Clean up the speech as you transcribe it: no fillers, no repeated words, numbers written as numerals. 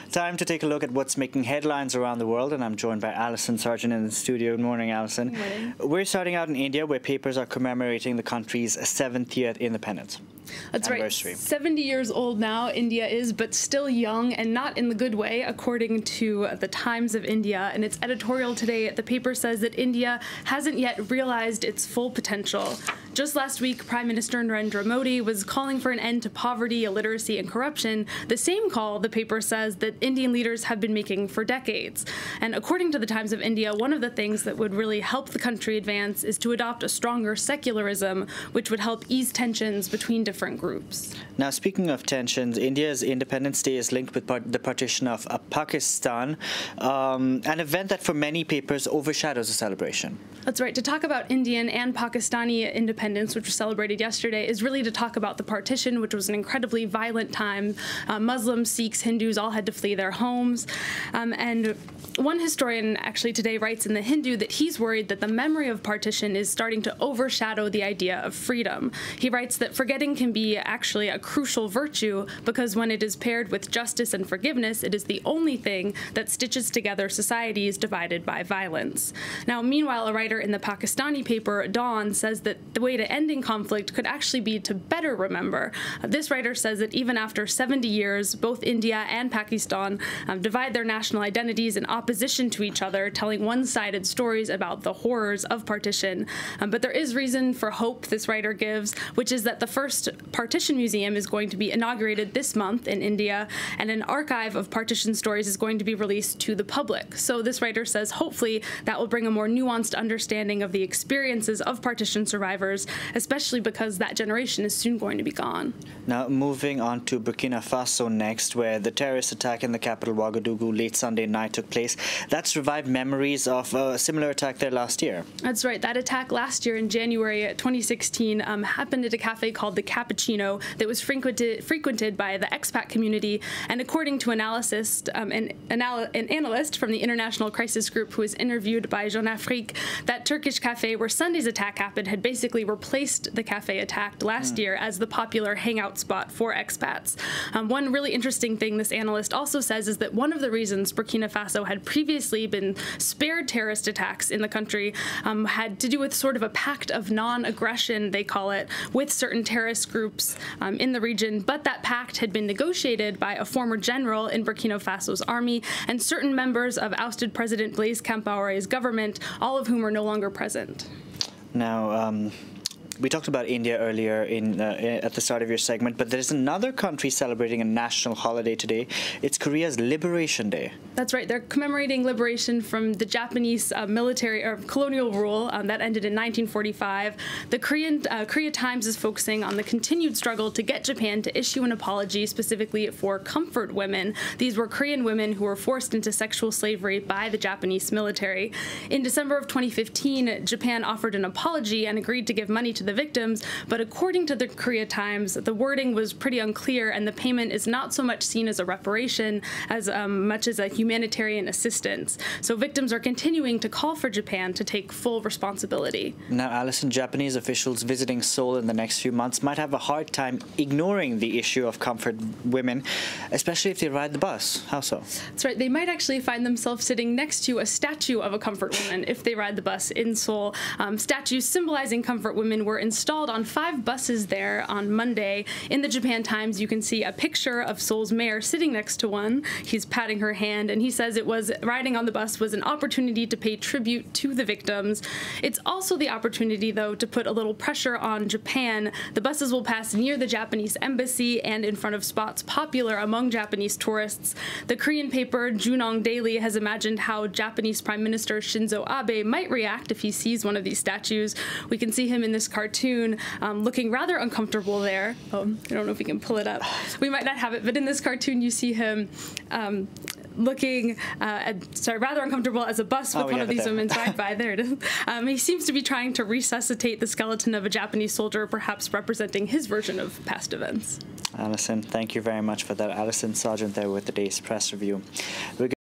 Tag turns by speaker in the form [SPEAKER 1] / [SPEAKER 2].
[SPEAKER 1] Time to take a look at what's making headlines around the world, and I'm joined by Alison Sargent in the studio. Good morning, Alison.
[SPEAKER 2] Good morning.
[SPEAKER 1] We're starting out in India, where papers are commemorating the country's 70th independence.
[SPEAKER 2] That's right. 70 years old now, India is, but still young, and not in the good way, according to the Times of India. In its editorial today, the paper says that India hasn't yet realized its full potential. Just last week, Prime Minister Narendra Modi was calling for an end to poverty, illiteracy, and corruption, the same call, the paper says, that Indian leaders have been making for decades. And according to the Times of India, one of the things that would really help the country advance is to adopt a stronger secularism, which would help ease tensions between different groups.
[SPEAKER 1] Now, speaking of tensions, India's Independence Day is linked with the partition of Pakistan, an event that for many papers overshadows the celebration.
[SPEAKER 2] That's right. To talk about Indian and Pakistani independence, which was celebrated yesterday, is really to talk about the partition, which was an incredibly violent time. Muslims, Sikhs, Hindus all had to flee their homes. And one historian actually today writes in The Hindu that he's worried that the memory of partition is starting to overshadow the idea of freedom. He writes that forgetting can be actually a crucial virtue because when it is paired with justice and forgiveness, it is the only thing that stitches together societies divided by violence. Now, meanwhile, a writer in the Pakistani paper, Dawn, says that the way to ending conflict could actually be to better remember. This writer says that even after 70 years, both India and Pakistan divide their national identities in opposition to each other, telling one-sided stories about the horrors of partition. But there is reason for hope, this writer gives, which is that the first Partition Museum is going to be inaugurated this month in India, and an archive of partition stories is going to be released to the public. So this writer says hopefully that will bring a more nuanced understanding of the experiences of partition survivors, especially because that generation is soon going to be gone.
[SPEAKER 1] Now, moving on to Burkina Faso next, where the terrorist attack in the capital Ouagadougou late Sunday night took place. That's revived memories of a similar attack there last year. That's
[SPEAKER 2] right. That attack last year in January 2016 happened at a cafe called the Cappuccino that was frequented by the expat community. And according to an analyst from the International Crisis Group who was interviewed by Jeune Afrique, that Turkish cafe where Sunday's attack happened had basically replaced the cafe attacked last year as the popular hangout spot for expats. One really interesting thing this analyst also says is that one of the reasons Burkina Faso had previously been spared terrorist attacks in the country had to do with sort of a pact of non-aggression, they call it, with certain terrorist groups in the region, but that pact had been negotiated by a former general in Burkina Faso's army and certain members of ousted President Blaise Compaoré's government, all of whom are no longer present.
[SPEAKER 1] Now, we talked about India earlier at the start of your segment, but there's another country celebrating a national holiday today. It's Korea's Liberation Day.
[SPEAKER 2] That's right. They're commemorating liberation from the Japanese military or colonial rule that ended in 1945. The Korea Times is focusing on the continued struggle to get Japan to issue an apology specifically for comfort women. These were Korean women who were forced into sexual slavery by the Japanese military. In December of 2015, Japan offered an apology and agreed to give money to the victims, but according to the Korea Times, the wording was pretty unclear and the payment is not so much seen as a reparation as much as a humanitarian assistance. So victims are continuing to call for Japan to take full responsibility. Now,
[SPEAKER 1] Alison, Japanese officials visiting Seoul in the next few months might have a hard time ignoring the issue of comfort women, especially if they ride the bus. How so?
[SPEAKER 2] That's right. They might actually find themselves sitting next to a statue of a comfort woman if they ride the bus in Seoul. Statues symbolizing comfort women were installed on 5 buses there on Monday. In the Japan Times, you can see a picture of Seoul's mayor sitting next to one. He's patting her hand, and he says it was riding on the bus was an opportunity to pay tribute to the victims. It's also the opportunity, though, to put a little pressure on Japan. The buses will pass near the Japanese embassy and in front of spots popular among Japanese tourists. The Korean paper Junong Daily has imagined how Japanese Prime Minister Shinzo Abe might react if he sees one of these statues. We can see him in this cartoon looking rather uncomfortable there. I don't know if we can pull it up. We might not have it, but in this cartoon you see him looking rather uncomfortable as a bus with one of these women drive by. There it is. He seems to be trying to resuscitate the skeleton of a Japanese soldier, perhaps representing his version of past events.
[SPEAKER 1] Alison, thank you very much for that. Alison Sargent there with the day's press review.